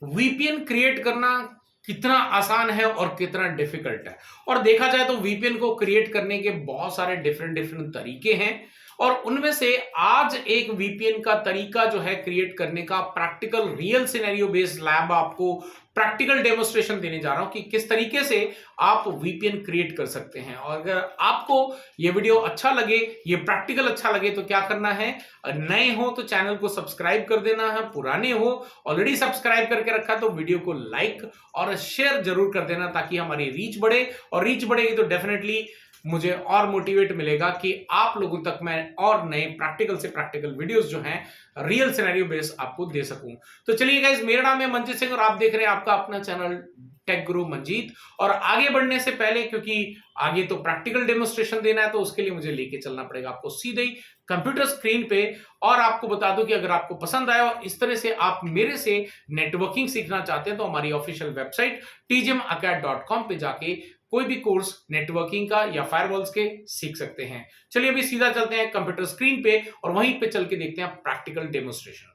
VPN create करना कितना आसान है और कितना डिफिकल्ट है। और देखा जाए तो वीपीएन को क्रिएट करने के बहुत सारे डिफरेंट डिफरेंट तरीके हैं और उनमें से आज एक वीपीएन का तरीका जो है क्रिएट करने का, practical real scenario based lab आपको प्रैक्टिकल डेमोस्ट्रेशन देने जा रहा हूं कि किस तरीके से आप वीपीएन क्रिएट कर सकते हैं। और अगर आपको ये वीडियो अच्छा लगे, ये प्रैक्टिकल अच्छा लगे तो क्या करना है, नए हो तो चैनल को सब्सक्राइब कर देना है, पुराने हो ऑलरेडी सब्सक्राइब करके रखा तो वीडियो को लाइक और शेयर जरूर कर देना ताकि हमारी रीच बढ़े। और रीच बढ़ेगी तो डेफिनेटली मुझे और मोटिवेट मिलेगा कि आप लोगों तक मैं और नए प्रैक्टिकल से प्रैक्टिकल वीडियोस जो हैं रियल सिनेरियो बेस्ड आपको दे सकूं। तो चलिए गाइस, मेरा नाम है मंजीत सिंह और आप देख रहे हैं आपका अपना चैनल टेक गुरु मंजीत। और आगे बढ़ने से पहले, क्योंकि आगे तो प्रैक्टिकल डेमोस्ट्रेशन देना है, तो उसके लिए मुझे लेके चलना पड़ेगा आपको सीधे ही कंप्यूटर स्क्रीन पे। और आपको बता दूं कि अगर आपको पसंद आया और इस तरह से आप मेरे से नेटवर्किंग सीखना चाहते हैं तो हमारी ऑफिशियल वेबसाइट tgmacad.com पे जाके कोई भी कोर्स नेटवर्किंग का या फायरवॉल्स के सीख सकते हैं। चलिए अभी सीधा चलते हैं कंप्यूटर स्क्रीन पे और वहीं पे चल के देखते हैं प्रैक्टिकल डेमोस्ट्रेशन।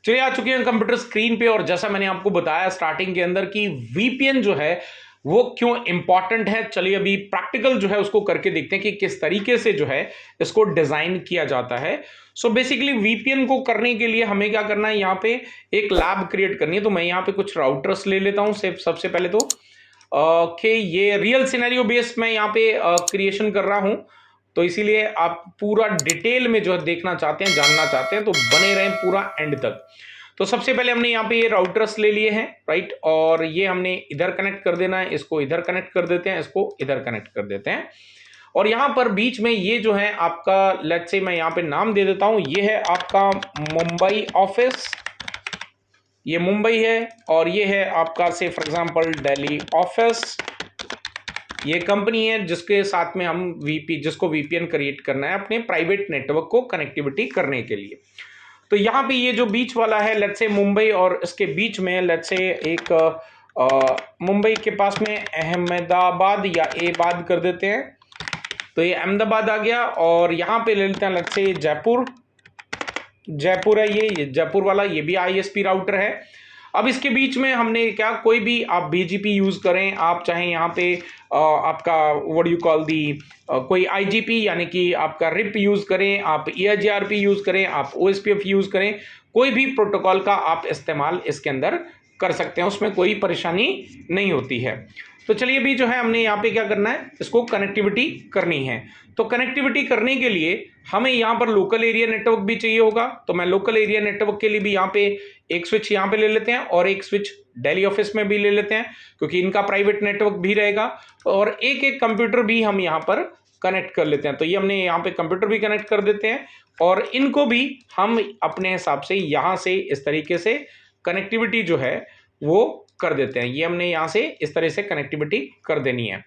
चलिए आ चुके हैं कंप्यूटर स्क्रीन पे और जैसा मैंने आपको बताया स्टार्टिंग के अंदर कि वीपीएन जो है वो क्यों इंपॉर्टेंट है, चलिए अभी प्रैक्टिकल जो है उसको करके देखते हैं कि किस तरीके से जो है इसको डिजाइन किया जाता है। सो बेसिकली वीपीएन को करने के लिए हमें क्या करना है, यहाँ पे एक लैब क्रिएट करनी है। तो मैं यहाँ पे कुछ राउटर्स ले लेता हूँ सबसे पहले तो ये रियल सिनेरियो बेस्ड मैं यहाँ पे क्रिएशन कर रहा हूँ, तो इसीलिए आप पूरा डिटेल में जो है देखना चाहते हैं, जानना चाहते हैं तो बने रहें पूरा एंड तक। तो सबसे पहले हमने यहाँ पे ये राउटर्स ले लिए हैं, राइट, और ये हमने इधर कनेक्ट कर देना है, इसको इधर कनेक्ट कर देते हैं, इसको इधर कनेक्ट कर देते हैं। और यहाँ पर बीच में ये जो है आपका, लेट्स से मैं यहाँ पे नाम दे देता हूँ, ये है आपका मुंबई ऑफिस, ये मुंबई है, और ये है आपका से फॉर एग्जांपल दिल्ली ऑफिस। ये कंपनी है जिसके साथ में हम जिसको वीपीएन क्रिएट करना है अपने प्राइवेट नेटवर्क को कनेक्टिविटी करने के लिए। तो यहाँ पे ये जो बीच वाला है, लेट्स से मुंबई और इसके बीच में लेट्स से एक मुंबई के पास में अहमदाबाद या एबाद कर देते हैं, तो ये अहमदाबाद आ गया। और यहाँ पे ले लेते हैं लेट्स से जयपुर है, ये जयपुर वाला, ये भी आईएसपी राउटर है। अब इसके बीच में हमने क्या, कोई भी आप बीजीपी यूज करें, आप चाहे यहाँ पे आपका व्हाट यू कॉल दी कोई आईजीपी यानी कि आपका रिप यूज करें, आप ईआरजीआरपी यूज करें, आप ओएसपीएफ यूज करें, कोई भी प्रोटोकॉल का आप इस्तेमाल इसके अंदर कर सकते हैं, उसमें कोई परेशानी नहीं होती है। तो चलिए अभी जो है हमने यहाँ पे क्या करना है, इसको कनेक्टिविटी करनी है। तो कनेक्टिविटी करने के लिए हमें यहाँ पर लोकल एरिया नेटवर्क भी चाहिए होगा, तो मैं लोकल एरिया नेटवर्क के लिए भी यहाँ पे एक स्विच यहाँ पे ले लेते हैं और एक स्विच दिल्ली ऑफिस में भी ले लेते हैं क्योंकि इनका प्राइवेट नेटवर्क भी रहेगा, और एक एक कंप्यूटर भी हम यहाँ पर कनेक्ट कर लेते हैं। तो ये हमने यहाँ पे कंप्यूटर भी कनेक्ट कर देते हैं और इनको भी हम अपने हिसाब से यहाँ से इस तरीके से कनेक्टिविटी जो है वो कर देते हैं। ये हमने यहाँ से इस तरह से कनेक्टिविटी कर देनी है।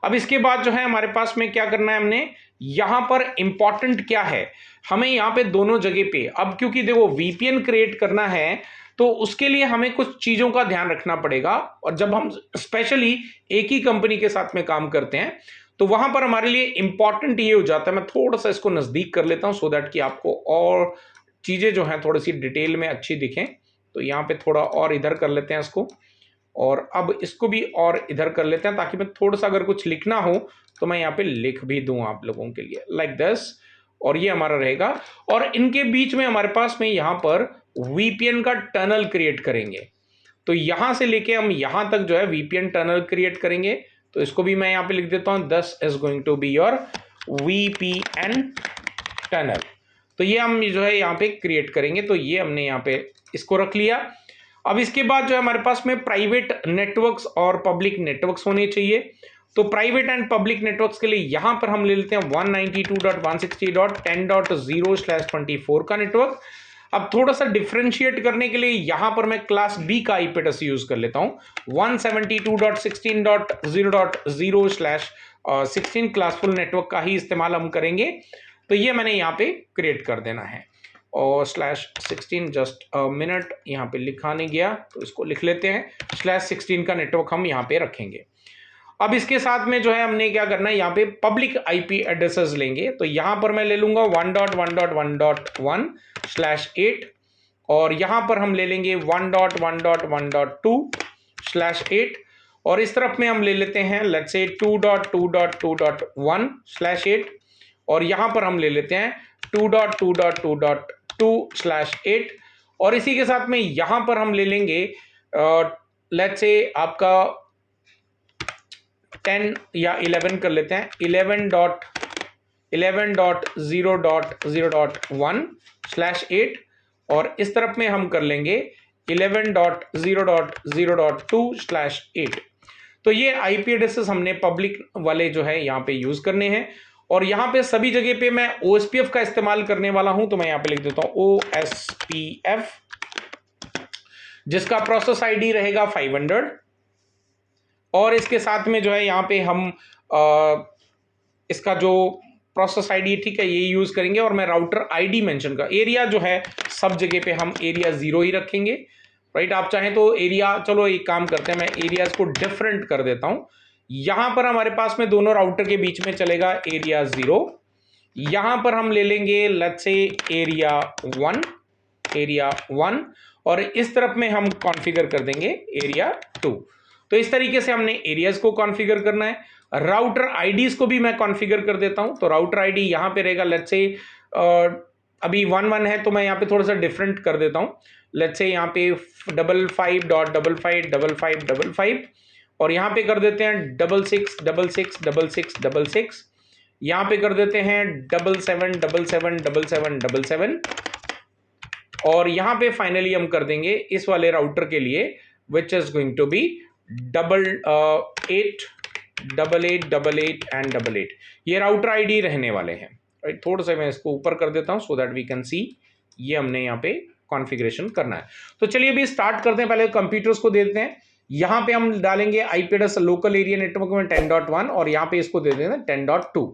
अब इसके बाद जो है हमारे पास में क्या करना है, हमने यहाँ पर इंपॉर्टेंट क्या है, हमें यहाँ पे दोनों जगह पे, अब क्योंकि देखो वीपीएन क्रिएट करना है तो उसके लिए हमें कुछ चीजों का ध्यान रखना पड़ेगा। और जब हम स्पेशली एक ही कंपनी के साथ में काम करते हैं तो वहां पर हमारे लिए इंपॉर्टेंट ये हो जाता है, मैं थोड़ा सा इसको नजदीक कर लेता हूं सो दैट कि आपको और चीजें जो हैं थोड़ी सी डिटेल में अच्छी दिखें। तो यहाँ पे थोड़ा और इधर कर लेते हैं इसको, और अब इसको भी और इधर कर लेते हैं ताकि मैं थोड़ा सा अगर कुछ लिखना हो तो मैं यहाँ पे लिख भी दूं आप लोगों के लिए, लाइक दिस। और ये हमारा रहेगा और इनके बीच में हमारे पास में यहाँ पर वीपीएन का टनल क्रिएट करेंगे। तो यहाँ से लेके हम यहाँ तक जो है वीपीएन टनल क्रिएट करेंगे। तो इसको भी मैं यहाँ पे लिख देता हूँ, this is going to be your VPN tunnel. तो ये हम जो है यहाँ पे क्रिएट करेंगे। तो ये हमने यहाँ पे इसको रख लिया। अब इसके बाद जो है हमारे पास में प्राइवेट नेटवर्क्स और पब्लिक नेटवर्क्स होने चाहिए। तो प्राइवेट एंड पब्लिक नेटवर्क्स के लिए यहां पर हम ले लेते हैं 192.168.10.0/24 का नेटवर्क। अब थोड़ा सा डिफरेंशिएट करने के लिए यहां पर मैं क्लास बी का आईपी एड्रेस यूज कर लेता हूं, 172.16.0.0/16 क्लासफुल नेटवर्क का ही इस्तेमाल हम करेंगे। तो ये मैंने यहाँ पे क्रिएट कर देना है और /16 जस्ट मिनट यहाँ पे लिखा नहीं गया तो इसको लिख लेते हैं, /16 का नेटवर्क हम यहाँ पे रखेंगे। अब इसके साथ में जो है हमने क्या करना है, यहाँ पे पब्लिक आईपी एड्रेसेस लेंगे। तो यहाँ पर मैं ले लूंगा 1.1.1.1/8 और यहां पर हम ले लेंगे 1.1.1.2/8 और इस तरफ में हम ले लेते हैं लेट्स से 2.2.2.1/8 और यहां पर हम ले लेते हैं 2.2.2.2/8 और इसी के साथ में यहां पर हम ले लेंगे लेट्स से आपका 10 या 11 कर लेते हैं 11.0.0.1/8 और इस तरफ में हम कर लेंगे 11.0.0.2/8। तो ये आईपी एड्रेसेस हमने पब्लिक वाले जो है यहाँ पे यूज करने हैं और यहाँ पे सभी जगह पे मैं OSPF का इस्तेमाल करने वाला हूं, तो मैं यहाँ पे लिख देता हूं OSPF, जिसका प्रोसेस आईडी रहेगा 500 और इसके साथ में जो है यहाँ पे हम इसका जो प्रोसेस आईडी ठीक है ये यूज करेंगे और मैं राउटर आईडी मेंशन कर एरिया जो है सब जगह पे हम एरिया 0 ही रखेंगे, राइट। आप चाहें तो एरिया, चलो एक काम करते हैं, मैं एरियाज को डिफरेंट कर देता हूं। यहां पर हमारे पास में दोनों राउटर के बीच में चलेगा एरिया 0, यहां पर हम ले लेंगे लेट्स से एरिया 1 और इस तरफ में हम कॉन्फ़िगर कर देंगे एरिया 2। तो इस तरीके से हमने एरियाज को कॉन्फ़िगर करना है। राउटर आईडीज को भी मैं कॉन्फ़िगर कर देता हूं। तो राउटर आईडी यहां पे रहेगा लेट्स से अभी 1 है तो मैं यहां पे थोड़ा सा डिफरेंट कर देता हूं। लेट्स से यहाँ पे 55.55.5555 और यहाँ पे कर देते हैं 66666666, यहाँ पे कर देते हैं 77777777 और यहाँ पे फाइनली हम कर देंगे इस वाले राउटर के लिए which is going to be 888888 and 88। ये राउटर आईडी रहने वाले हैं, राइट। थोड़ा सा मैं इसको ऊपर कर देता हूँ so that we can see ये हमने यहाँ पे कॉन्फ़िगरेशन करना है। तो चलिए अभी स्टार्ट करते हैं। पहले कंप्यूटर्स को दे देते हैं। यहां पे हम डालेंगे IP address local area network में 10.1 और यहां पे इसको दे देते हैं 10.2।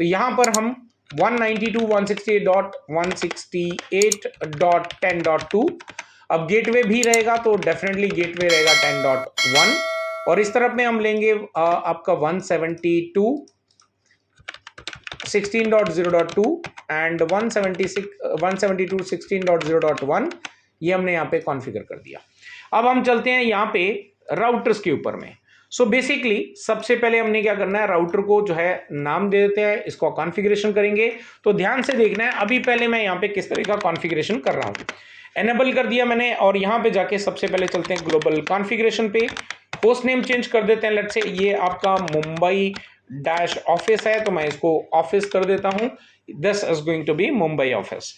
तो यहां पर हम 192.168.168.10.2 अब गेटवे भी रहेगा तो डेफिनेटली गेटवे रहेगा 10.1 और इस तरफ में हम लेंगे आपका 172.16.0.2 एंड 172.16.0.1 ये हमने यहाँ पे कॉन्फ़िगर कर दिया। अब हम चलते हैं यहाँ पे राउटर्स के ऊपर में। सो बेसिकली सबसे पहले हमने क्या करना है, राउटर को जो है नाम दे देते हैं, इसको कॉन्फ़िगरेशन करेंगे। तो ध्यान से देखना है, अभी पहले मैं यहाँ पे किस तरह का कॉन्फ़िगरेशन कर रहा हूँ। एनेबल कर दिया मैंने और यहाँ पे जाके सबसे पहले चलते हैं ग्लोबल कॉन्फ़िगरेशन पे। होस्ट नेम चेंज कर देते हैं, लेट्स से ये आपका मुंबई डैश ऑफिस है तो मैं इसको ऑफिस कर देता हूं। This is going to be Mumbai office.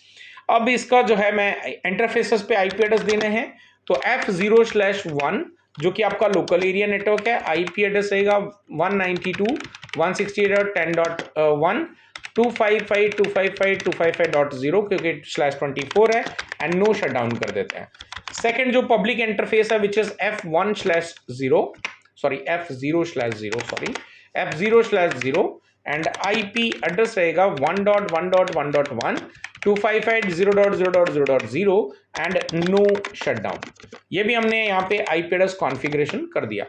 अब इसका जो है मैं इंटरफेसेस पे आईपी एड्रेस देने हैं तो F0/1 जो कि आपका लोकल एरिया नेटवर्क है, आईपी एड्रेस रहेगा 192.168.10.1 255.255.255.0 क्योंकि /24 है एंड नो शटडाउन कर देते हैं। सेकंड जो पब्लिक इंटरफेस है which is F0/0 and IP address रहेगा 1.1.1.1 255.0.0.0.0 एंड नो शटडाउन। ये भी हमने यहाँ पे आईपी एड्रेस कॉन्फ़िगरेशन कर दिया।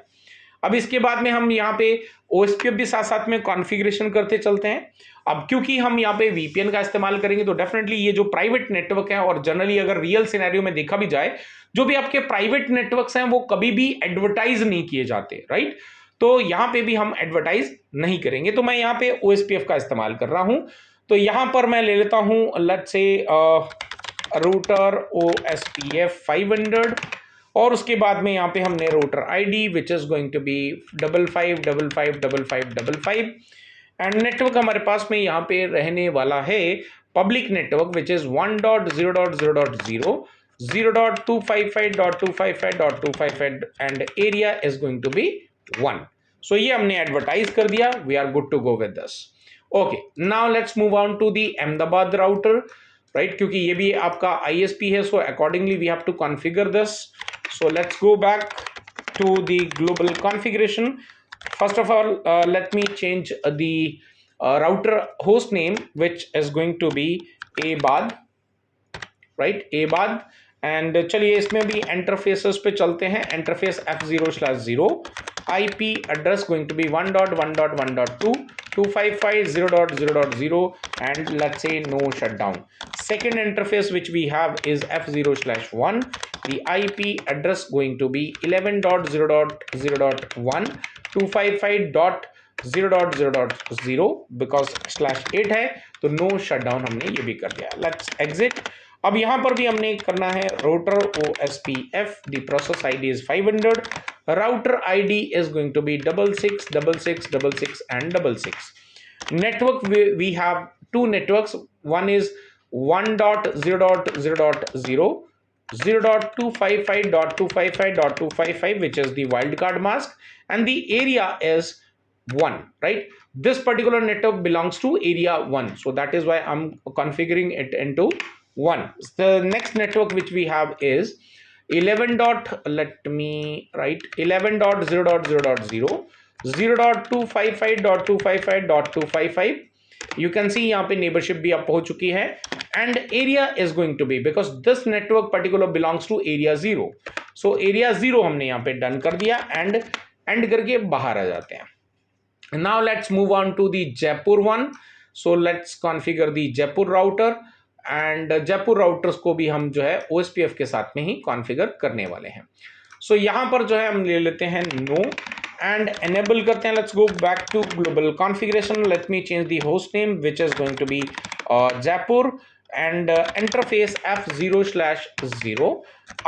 अब इसके बाद में हम यहाँ पे OSPF भी साथ साथ में कॉन्फ़िगरेशन करते चलते हैं। अब क्योंकि हम यहाँ पे VPN का इस्तेमाल करेंगे तो डेफिनेटली ये जो प्राइवेट नेटवर्क है और जनरली अगर रियल सिनेरियो में देखा भी जाए जो भी आपके प्राइवेट नेटवर्क्स हैं वो कभी भी एडवर्टाइज नहीं किए जाते, राइट। तो यहाँ पे भी हम एडवर्टाइज नहीं करेंगे। तो मैं यहाँ पे OSPF का इस्तेमाल कर रहा हूँ। तो यहाँ पर मैं ले लेता हूँ लेट्स से रूटर OSPF 500 और उसके बाद में यहाँ पे हमने router ID which is going to be 55555555 and network हमारे पास में यहाँ पे रहने वाला है public network which is 1.0.0.0 0.255.255.255 and area is going to be 1। So ये हमने एडवर्टाइज कर दिया। We are good to go with this. Okay, now let's move on to the Ahmedabad router, right, क्योंकि ये भी आपका ISP है। So accordingly we have to configure this. So let's go back to the global configuration. First of all, let me change the router host name, which is going to be ABAD, right? ABAD. And चलिए इसमें भी interfaces पे चलते हैं। Interface F0/0 IP address going to be 1.1.1.2 255.0.0.0 and let's say no shutdown. Second interface which we have is F0/1. The IP address going to be 11.0.0.1 255.0.0.0 because /8 है तो no shutdown हमने ये भी कर दिया. Let's exit. अब यहाँ पर भी हमने करना है router OSPF. The process ID is 500. Router ID is going to be 666666 and 66. Network we have two networks. One is 1.0.0.0 0.255.255.255 which is the wildcard mask and the area is 1, right? This particular network belongs to area 1, so that is why I'm configuring it into 1. The next network which we have is 11.0.0.0 0.255.255.255. You can see यहाँ पे neighborship भी up हो चुकी है and area is going to be because this network particular belongs to area 0. So area 0 हमने यहाँ पे done कर दिया and end करके बाहर आ जाते हैं. Now let's move on to the Jaipur one. So let's configure the Jaipur router and Jaipur routers को भी हम जो है OSPF के साथ में ही configure करने वाले हैं. So यहाँ पर जो है हम ले लेते हैं no and enable करते हैं. Let's go back to global configuration. Let me change the host name which is going to be Jaipur and interface F0/0.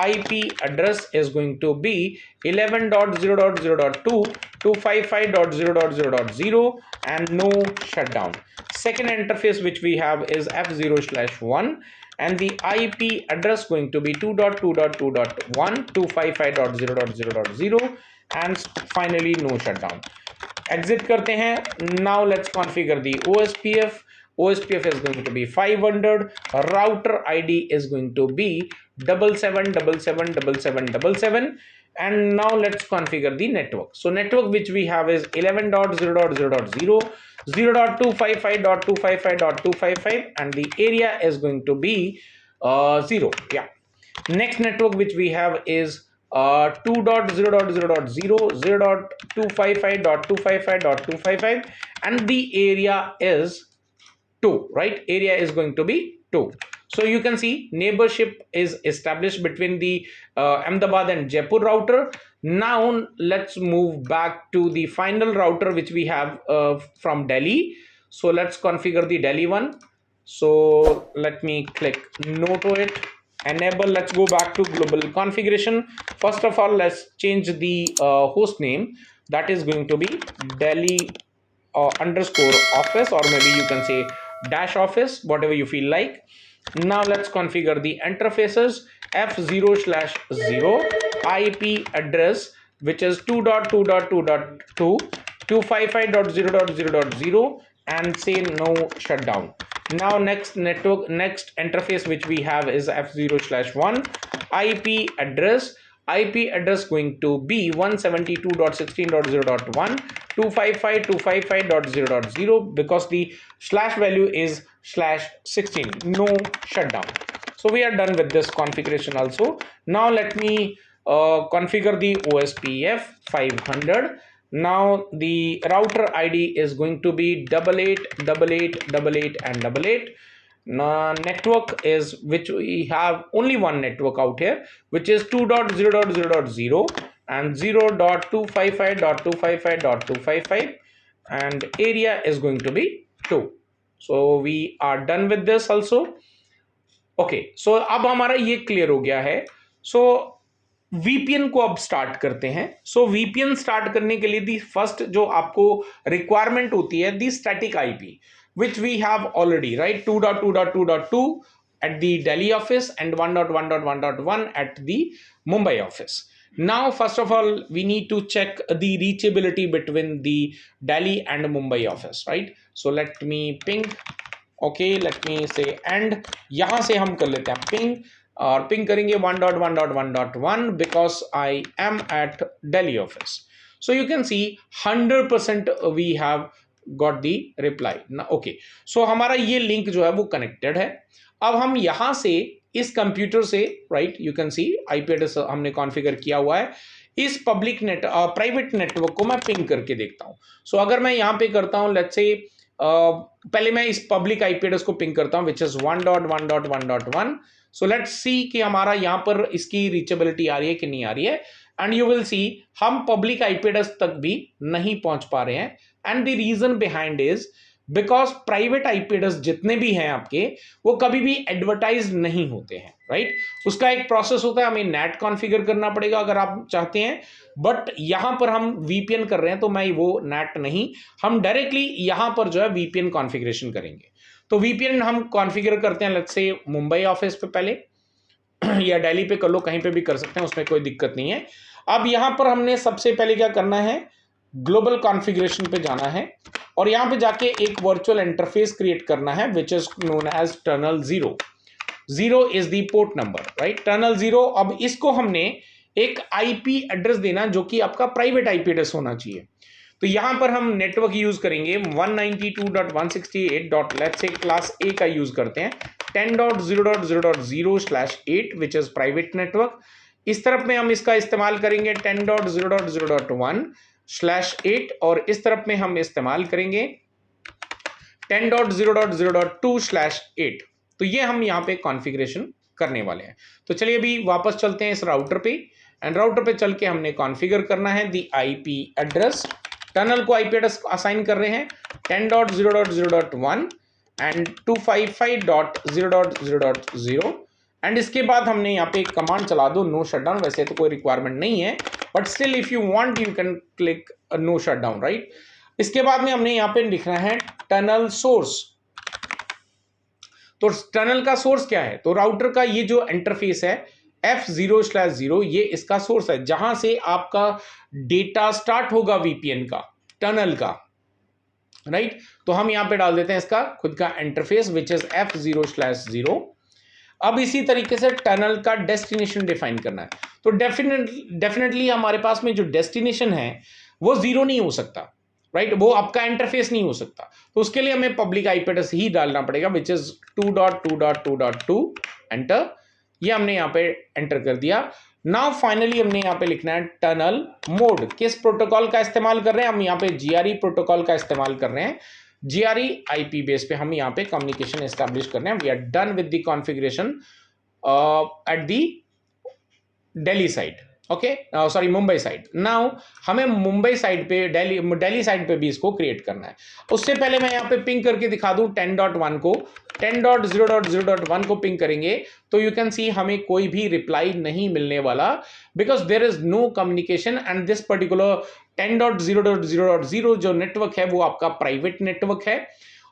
IP address is going to be 11.0.0.2 255.0.0.0 and no shutdown. Second interface which we have is F0/1 and the IP address going to be 2.2.2.1 255.0.0.0 and finally no shutdown. Exit करते हैं. Now let's configure the OSPF. OSPF is going to be 500. Router ID is going to be 77777777 and now let's configure the network. So network which we have is 11.0.0.0 0.255.255.255 and the area is going to be 0. Yeah. Next network which we have is 2.0.0.0 0.255.255.255 and the area is 2, right? Area is going to be 2. So you can see neighborship is established between the Ahmedabad and Jaipur router. Now let's move back to the final router which we have from Delhi. So let's configure the Delhi one. So let me click no to it. Enable. Let's go back to global configuration. First of all, let's change the host name. That is going to be Delhi underscore office, or maybe you can say dash office, whatever you feel like. Now let's configure the interfaces. F0/0 IP address which is 2.2.2.2 255.0.0.0 and say no shutdown. Now next interface which we have is F0/1 IP address going to be 172.16.0.1 255.255.0.0 because the slash value is /16. No shutdown. So we are done with this configuration also. Now let me configure the OSPF 500. Now the router ID is going to be 888888 and 88. Network is which we have only one network out here which is 2.0.0.0 and 0.255.255.255 and area is going to be 2. So we are done with this also. Okay, so अब हमारा ये clear हो गया है. So VPN को अब start करते हैं. सो VPN स्टार्ट करने के लिए दी फर्स्ट जो आपको रिक्वायरमेंट होती है the static IP which we have already, right? 2.2.2.2 at the Delhi office and 1.1.1.1 at the Mumbai office. Now first of all we need to check the reachability between the Delhi and Mumbai office, right? So let me ping. Okay, let me say and यहाँ से हम कर लेते हैं ping और ping करेंगे 1.1.1.1 because I am at Delhi office. So you can see 100% we have got the reply. Okay, so हमारा ये लिंक जो है वो कनेक्टेड है. अब हम यहाँ से इस कंप्यूटर से, right, you can C IP address हमने कॉन्फ़िगर किया हुआ है. इस प्राइवेट नेटवर्क को मैं पिंग करके देखता हूं। सो अगर मैं यहां पे करता हूं, लेट्स से पहले मैं इस पब्लिक आईपी एड्रेस को पिंग करता हूं which is 1.1.1.1। So let's see कि हमारा यहां पर इसकी रीचेबिलिटी आ रही है कि नहीं आ रही है, एंड यू विल सी हम पब्लिक आईपी एड्रेस तक भी नहीं पहुंच पा रहे हैं। And the reason behind is because private IP address जितने भी हैं आपके, वो कभी भी एडवर्टाइज नहीं होते हैं, राइट। उसका एक प्रोसेस होता है, हमें नेट कॉन्फ़िगर करना पड़ेगा अगर आप चाहते हैं, बट यहां पर हम वीपीएन कर रहे हैं तो मैं वो नेट नहीं, हम डायरेक्टली यहां पर जो है वीपीएन कॉन्फ़िगरेशन करेंगे। तो वीपीएन हम कॉन्फ़िगर करते हैं लेट्स से मुंबई ऑफिस पे पहले या दिल्ली पे कर लो, कहीं पे भी कर सकते हैं, उसमें कोई दिक्कत नहीं है। अब यहां पर हमने सबसे पहले क्या करना है, ग्लोबल कॉन्फ़िगरेशन पे जाना है और यहां पे जाके एक वर्चुअल इंटरफेस क्रिएट करना है which is known as tunnel 0। 0 is the port number, right, tunnel 0। अब इसको हमने एक आईपी एड्रेस देना जो कि आपका प्राइवेट आईपी एड्रेस होना चाहिए। तो यहां पर हम नेटवर्क यूज करेंगे 192.168. लेट्स से क्लास ए का यूज करते हैं 10.0.0.0/8 विच इज प्राइवेट नेटवर्क। इस तरफ में हम इसका इस्तेमाल करेंगे 10.0.0.1/8 और इस तरफ में हम इस्तेमाल करेंगे 10.0.0.2/8। तो ये हम यहाँ पे कॉन्फ़िगरेशन करने वाले हैं। तो चलिए अभी वापस चलते हैं इस राउटर पे, एंड राउटर पे चल के हमने कॉन्फ़िगर करना है दी आईपी एड्रेस। टनल को आईपी एड्रेस असाइन कर रहे हैं 10.0.0.1 एंड 255.0.0.0। एंड इसके बाद हमने यहाँ पे एक कमांड चला दो नो शटडाउन। वैसे तो कोई रिक्वायरमेंट नहीं है, but still if you want you can click no shutdown, right. इसके बाद में हमने यहाँ पे लिखना है टनल सोर्स। तो टनल का सोर्स क्या है, तो राउटर का ये जो इंटरफेस है F0/0 ये इसका सोर्स है, जहां से आपका डेटा स्टार्ट होगा वीपीएन का, टनल का, राइट। तो हम यहां पे डाल देते हैं इसका खुद का इंटरफेस विच इज F0/0। अब इसी तरीके से टनल का डेस्टिनेशन डिफाइन करना है। तो डेफिनेटली हमारे पास में जो डेस्टिनेशन है वो 0 नहीं हो सकता, राइट, वो आपका इंटरफेस नहीं हो सकता। तो उसके लिए हमें पब्लिक आईपी एड्रेस ही डालना पड़ेगा विच इज 2.2.2.2 एंटर। ये हमने यहाँ पे एंटर कर दिया। नाउ फाइनली हमने यहाँ पे लिखना है टनल मोड। किस प्रोटोकॉल का इस्तेमाल कर रहे हैं, हम यहाँ पे GRE प्रोटोकॉल का इस्तेमाल कर रहे हैं। GRE आईपी बेस पे हम यहाँ पे कम्युनिकेशन एस्टैब्लिश कर रहे हैं। We are done with the configuration at the Delhi side, okay, sorry Mumbai side. Now हमें मुंबई साइड पे, दिल्ली साइड पे भी इसको क्रिएट करना है। उससे पहले मैं यहाँ पे पिंग करके दिखा दूं 10.1 को, 10.0.0.1 को पिंग करेंगे तो यू कैन सी हमें कोई भी रिप्लाई नहीं मिलने वाला, because there is no communication and this particular 10.0.0.0 जो नेटवर्क है वो आपका प्राइवेट नेटवर्क है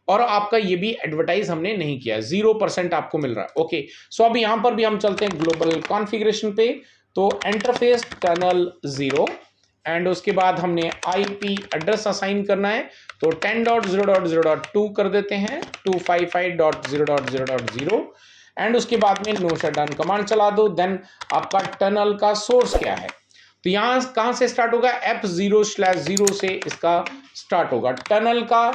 और आपका ये भी एडवर्टाइज हमने नहीं किया, 0% आपको मिल रहा है। ओके, सो अब यहां पर भी हम चलते हैं ग्लोबल कॉन्फ़िगरेशन पे। तो इंटरफेस टनल 0 एंड उसके बाद हमने आईपी एड्रेस असाइन करना है, तो 10.0.0.2 कर देते हैं 255.0.0.0 एंड उसके बाद में नो शटडाउन कमांड चला दो। देन आपका टनल का सोर्स क्या है, तो यहां कहां से स्टार्ट होगा, F0/0 से इसका स्टार्ट होगा। टनल का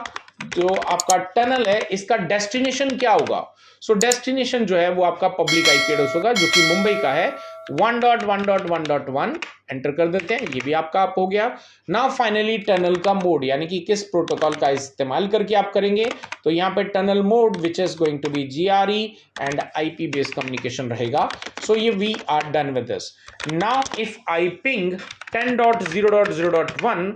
जो आपका टनल है इसका डेस्टिनेशन क्या होगा, सो डेस्टिनेशन जो है वो आपका पब्लिक आईपी एड्रेस होगा जो कि मुंबई का है 1.1.1.1 एंटर कर देते हैं। ये भी आपका आप हो गया। नाउ फाइनली टनल का मोड यानी कि किस प्रोटोकॉल का इस्तेमाल करके आप करेंगे, तो यहाँ पे tunnel mode which is going to be GRE and IP based communication रहेगा। सो ये we are done with this. Now if I ping 10.0.0.1,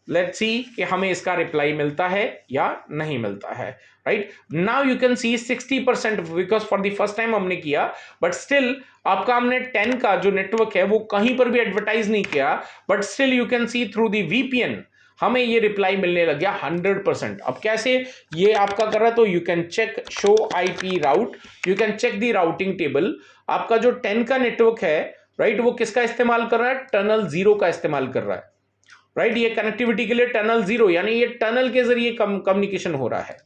let's see कि हमें इसका रिप्लाई मिलता है या नहीं मिलता है, right. Now you can C 60% because for the first time हमने किया, बट स्टिल आपका हमने 10 का जो नेटवर्क है वो कहीं पर भी एडवर्टाइज नहीं किया, but still you can C through the VPN हमें ये रिप्लाई मिलने लग गया 100%। अब कैसे ये आपका कर रहा है, तो you can check show IP route, you can check the routing table. आपका जो 10 का नेटवर्क है, राइट, वो किसका इस्तेमाल कर रहा है, टनल 0 का इस्तेमाल कर रहा है, राइट। ये कनेक्टिविटी के लिए टनल 0 यानी ये टनल के जरिए कम्युनिकेशन हो रहा है।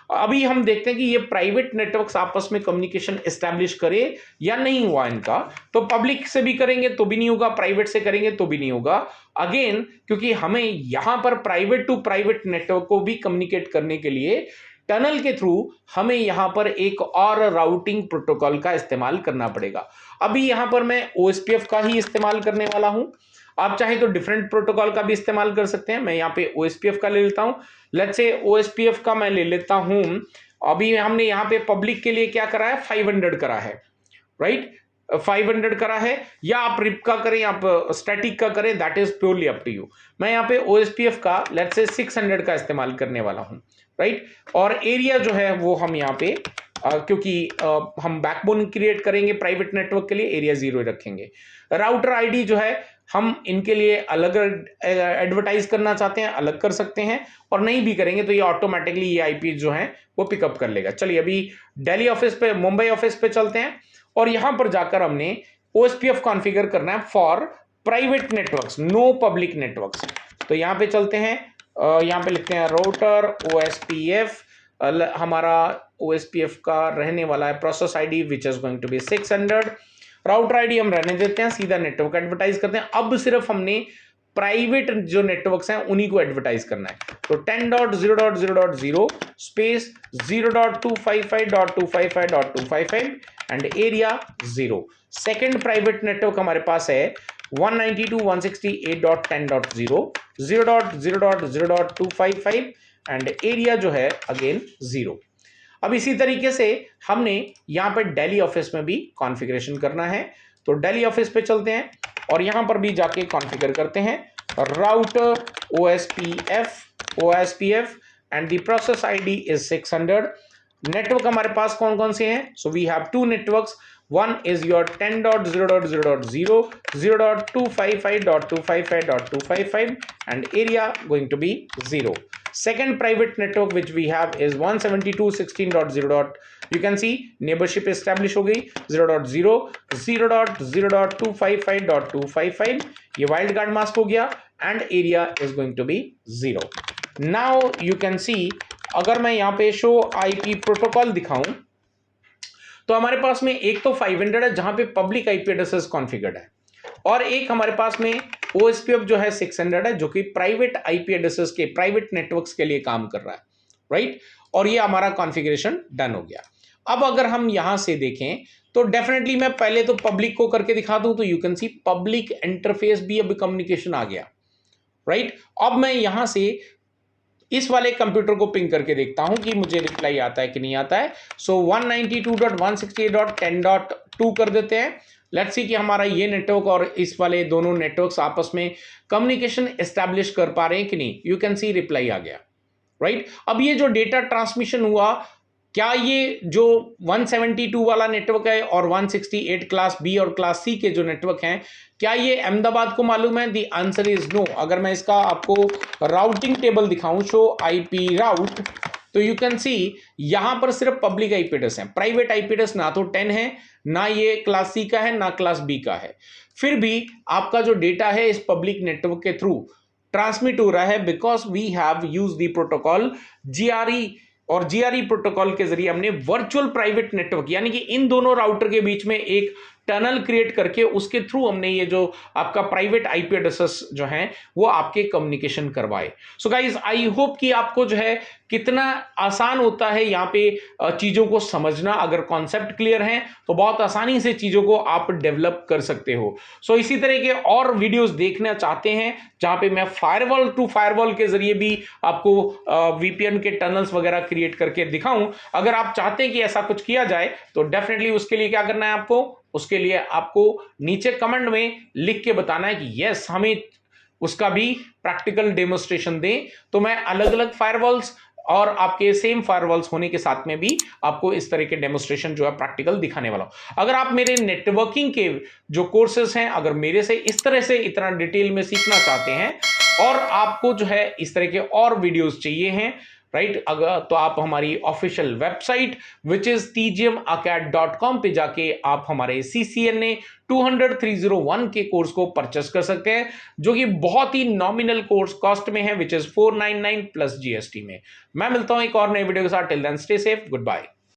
अभी हम देखते हैं कि ये प्राइवेट नेटवर्क्स आपस में कम्युनिकेशन एस्टैब्लिश करे या नहीं हुआ इनका, तो पब्लिक से भी करेंगे तो भी नहीं होगा, प्राइवेट से करेंगे तो भी नहीं होगा। अगेन क्योंकि हमें यहां पर प्राइवेट टू प्राइवेट नेटवर्क को भी कम्युनिकेट करने के लिए टनल के थ्रू हमें यहां पर एक और राउटिंग प्रोटोकॉल का इस्तेमाल करना पड़ेगा। अभी यहां पर मैं OSPF का ही इस्तेमाल करने वाला हूं, आप चाहे तो डिफरेंट प्रोटोकॉल का भी इस्तेमाल कर सकते हैं। मैं यहाँ पे OSPF का ले लेता हूं। लेट्स से OSPF का मैं ले लेता हूं। अभी हमने यहाँ पे पब्लिक के लिए क्या करा है, 500 करा है, राइट, 500 करा है, या आप रिप का करें, आप स्टैटिक का करें, that is purely up to you. मैं यहाँ पे OSPF का लेट्स से 600 का इस्तेमाल करने वाला हूं, राइट। और एरिया जो है वो हम यहाँ पे क्योंकि हम बैकबोन क्रिएट करेंगे प्राइवेट नेटवर्क के लिए, एरिया 0 रखेंगे। राउटर आईडी जो है हम इनके लिए अलग एडवर्टाइज करना चाहते हैं अलग कर सकते हैं, और नहीं भी करेंगे तो ये ऑटोमेटिकली ये आईपी जो है वो पिकअप कर लेगा। चलिए अभी दिल्ली ऑफिस पे, मुंबई ऑफिस पे चलते हैं, और यहां पर जाकर हमने OSPF कॉन्फ़िगर करना है for private networks, no public networks. तो यहां पे चलते हैं, यहां पे लिखते हैं राउटर OSPF, हमारा OSPF का रहने वाला है process ID which is going to be 600। Router ID हम रहने देते हैं, सीधा नेटवर्क एडवर्टाइज करते हैं। अब सिर्फ हमने प्राइवेट जो नेटवर्क्स हैं उन्हीं को एडवर्टाइज करना है। तो 10.0.0.0 space 0.255.255.255 and area 0। Second private network हमारे पास है 192.168.10.0 0.0.0.255 एंड एरिया जो है अगेन 0। अब इसी तरीके से हमने यहां पर दिल्ली ऑफिस में भी कॉन्फ़िगरेशन करना है। तो दिल्ली ऑफिस पे चलते हैं और यहां पर भी जाके कॉन्फ़िगर करते हैं router OSPF and the process ID is 600। Network हमारे पास कौन कौन से हैं? So we have two networks, one is your 10.0.0.0 0.255.255.255 and area going to be 0. Second private network which we have is 172.16.0. You can see neighborship established हो गई 0.0 0.0.255.255, ये wild card mask हो गया and area is going to be 0. Now you can see अगर मैं यहाँ पे show IP protocol दिखाऊं तो हमारे पास में एक तो 500 है जहां पे पब्लिक IP एड्रेसेस कॉन्फ़िगर्ड है, और एक हमारे पास में OSPF जो है 600 है जो कि प्राइवेट IP एड्रेसेस के, प्राइवेट नेटवर्क्स के लिए काम कर रहा है, राइट। और ये हमारा कॉन्फ़िगरेशन डन हो गया। अब अगर हम यहां से देखें तो डेफिनेटली मैं पहले तो पब्लिक को करके दिखा दूं तो you can C public interface भी अब कम्युनिकेशन आ गया, राइट। अब मैं यहां से इस वाले कंप्यूटर को पिंग करके देखता हूं कि मुझे रिप्लाई आता है कि नहीं आता है। सो 192.168.10.2 कर देते हैं। लेट्स सी कि हमारा ये नेटवर्क और इस वाले दोनों नेटवर्क्स आपस में कम्युनिकेशन एस्टैब्लिश कर पा रहे हैं कि नहीं। यू कैन सी रिप्लाई आ गया, राइट। अब ये जो डेटा ट्रांसमिशन हुआ, क्या ये जो 172 वाला नेटवर्क है और 168 क्लास बी और क्लास सी के जो नेटवर्क हैं, क्या ये अहमदाबाद को मालूम है? The answer is no. अगर मैं इसका आपको राउटिंग टेबल दिखाऊं, शो IP राउट, तो यू कैन सी यहां पर सिर्फ पब्लिक IP एड्रेस है, प्राइवेट IP एड्रेस ना तो 10 है, ना ये क्लास सी का है, ना क्लास बी का है। फिर भी आपका जो डेटा है इस पब्लिक नेटवर्क के थ्रू ट्रांसमिट हो रहा है because we have use the protocol GRE, और GRE प्रोटोकॉल के जरिए हमने वर्चुअल प्राइवेट नेटवर्क यानी कि इन दोनों राउटर के बीच में एक टनल क्रिएट करके उसके थ्रू हमने ये जो आपका प्राइवेट IP एड्रेसेस जो हैं वो आपके कम्युनिकेशन करवाए। सो गाइज आई होप कि आपको जो है कितना आसान होता है यहाँ पे चीजों को समझना। अगर कॉन्सेप्ट क्लियर है तो बहुत आसानी से चीजों को आप डेवलप कर सकते हो। सो इसी तरह के और वीडियोस देखना चाहते हैं जहां पे मैं फायरवॉल टू फायरवॉल के जरिए भी आपको VPN के टनल्स वगैरह क्रिएट करके दिखाऊं, अगर आप चाहते हैं कि ऐसा कुछ किया जाए तो डेफिनेटली उसके लिए क्या करना है आपको, उसके लिए आपको नीचे कमेंट में लिख के बताना है कि यस हमें उसका भी प्रैक्टिकल डेमोस्ट्रेशन दें, तो मैं अलग अलग फायरवॉल्स और आपके सेम फायरवॉल्स होने के साथ में भी आपको इस तरह के डेमोस्ट्रेशन जो है प्रैक्टिकल दिखाने वाला हूं। अगर आप मेरे नेटवर्किंग के जो कोर्सेज हैं, अगर मेरे से इस तरह से इतना डिटेल में सीखना चाहते हैं और आपको जो है इस तरह के और वीडियोस चाहिए हैं, राइट, अगर तो आप हमारी official website which is tgmacad.com पे जाके आप हमारे CCNA 200-301 के कोर्स को परचेस कर सकते हैं, जो कि बहुत ही नॉमिनल कोर्स कॉस्ट में है, विच इज 499 प्लस GST में। मैं मिलता हूं एक और नए वीडियो के साथ। Till then stay safe, good bye.